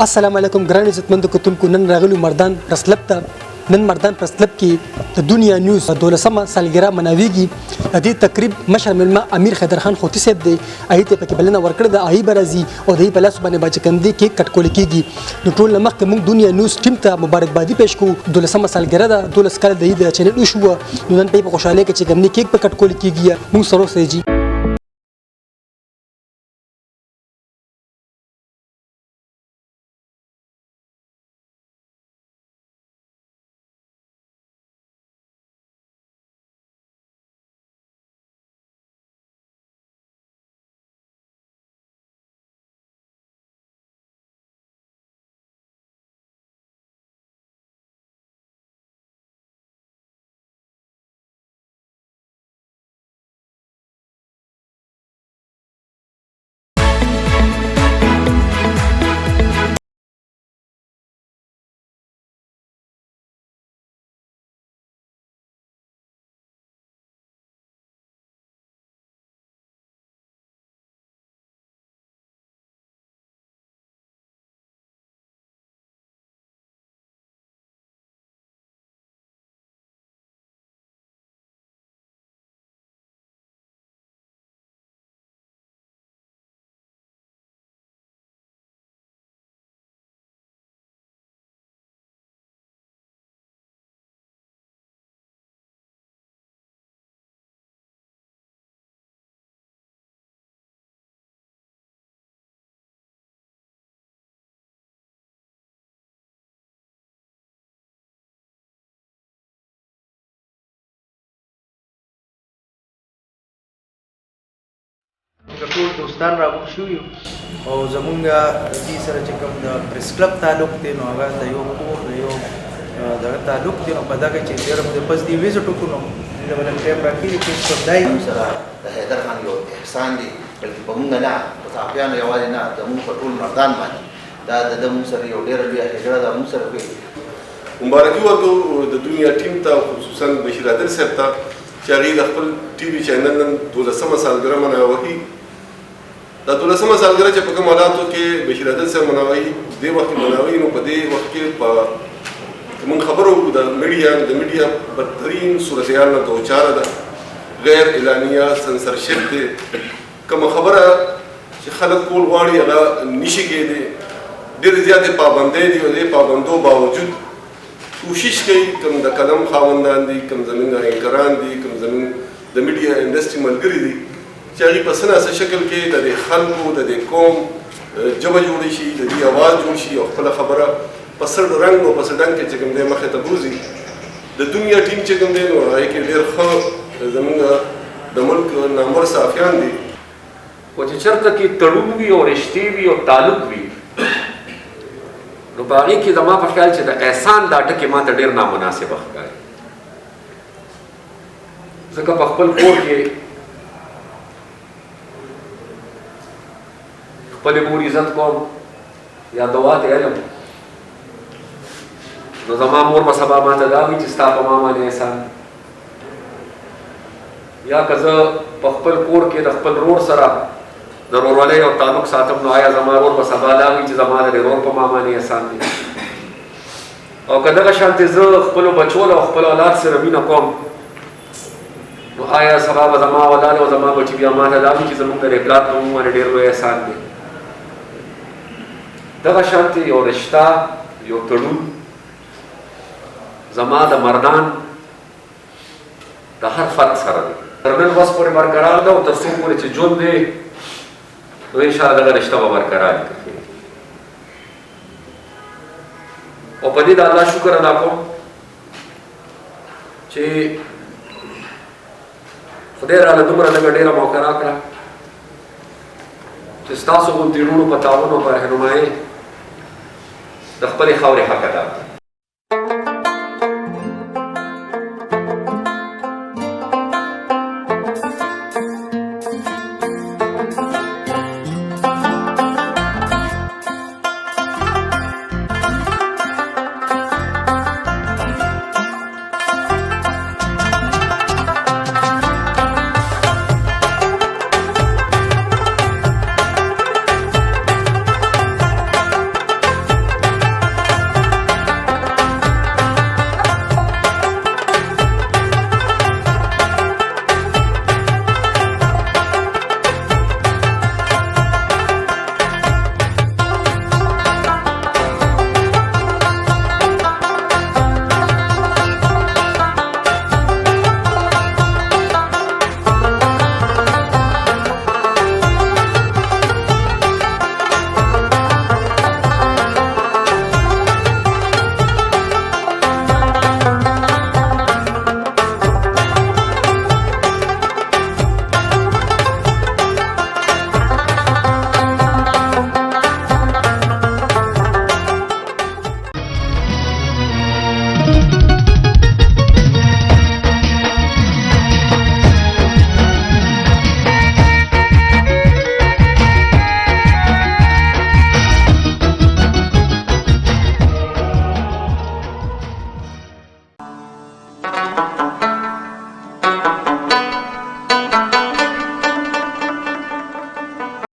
السلام علیکم ګران عزتمند کتونکو نن راغلو مردان پرسلب ته نن مردان پرسلب کې د دنیا نیوز 12مه سالګرا مناويږي د دې تقریب مشر ملما امیر خیدر خان خوتی صاحب دی ایته پکې بلنه ورکړه د آی برازي او د په لاس باندې باج کندي کې کټکول کېږي نو ټول مخکې موږ دنیا نیوز ټیم ته مبارکبادي پېښ کوو 12مه سالګرا د 12 کال د چینل شو نو نن په خوشاله کې چې ګمني کېک په کټکول کېږي موږ سره سېجی ټول دوستان راغونډ شوي او زمونږ دې سره چې کوم د پریس کلب تعلق دی نو هغه د یو کور د یو دغه تعلق دی نو په دغه چې ډېر موږ پس دې ویزټ وکړو د بل ټیم راکړي چې خدای سره د حیدر خان یو احسان دی بلکې په موږ نه په صحافیانو یوازې نه زموږ په ټول مردان باندې دا د موږ سره یو ډېره لویه هجره ده موږ سره کوي مبارکي ورکوو د دنیا ټیم ته خصوصا بشیر عادل صاحب ته چې هغوی د خپل ټي وي چینل نن 12مه سالګرا مناوهي دا 12مه سالګرا چې په کوم حالاتو کې بشیر عادل صاحب مناوهي دې وخت کې مناوهي نو په دې وخت کې په موږ خبرو د میډیا بدترین صورتحال نه دوچاره ده غیر اعلانیه سنسرشپ دی کومه خبره چې خلک کول غواړي هغه نشي کېدی ډېرې زیاتې پابندۍ دي او دې پابندو باوجود کوشش کوي کوم د قلم خاوندان دي کوم زموږ اینکران دي کوم زموږ د میډیا انډسټري ملګري دي چې هغوی په څه ناسه شکل کې د دې خلکو د دې قوم ژبه جوړی شي د دې اواز جوړ شي او خپله خبره په سړ رنګ او په سړ ډنګ کې چې کوم دی مخې ته بوځي د دنیا ټیم چې کوم دی نو هغې کې ډېر ښه زموږ د ملک نامور صحافیان دي خو چې چېرته کې تړون وي او رشتې وي او تعلق وي نو په هغې کې زما په خیال چې د احسان دا ټکې ما ته ډېر نامناسبه ښکاري ځکه په خپل کور کې خپلې مور عزت کوم یا دعا ته علم نو زما مور به سبا ما ته دا وي چې ستا په ما باندې احسان یا که زه په خپل کور کې د خپل رور سره د رورولۍ او تعلق ساتم نو آیا زما رور به سبا دا وي چې زما د رور په ما باندې احسان دی او که دغه شانتې زه خپلو بچو او خپل اولاد سره مینه کوم نو آیا سبا به زما اولاد او زما بچي بیا ما ته دا وي چې زموږ د پلار په موږ باندې ډېر لوی احسان دی دغه شانتې یو رشته یو تړون زما د مردان د هر فرد سره دی تر نن ورځ پورې برقرار ده او تر څو پورې چې ژوند دی نو انشاءالله دغه رشته به برقرار وي او په دې د الله شکر ادا کوم چې خدای راله دومره لږه ډېره موقع راکړه چې ستاسو غوندې وروڼو په تعاون او په رهنمایۍ د خپلې خاورې حق ادا کړم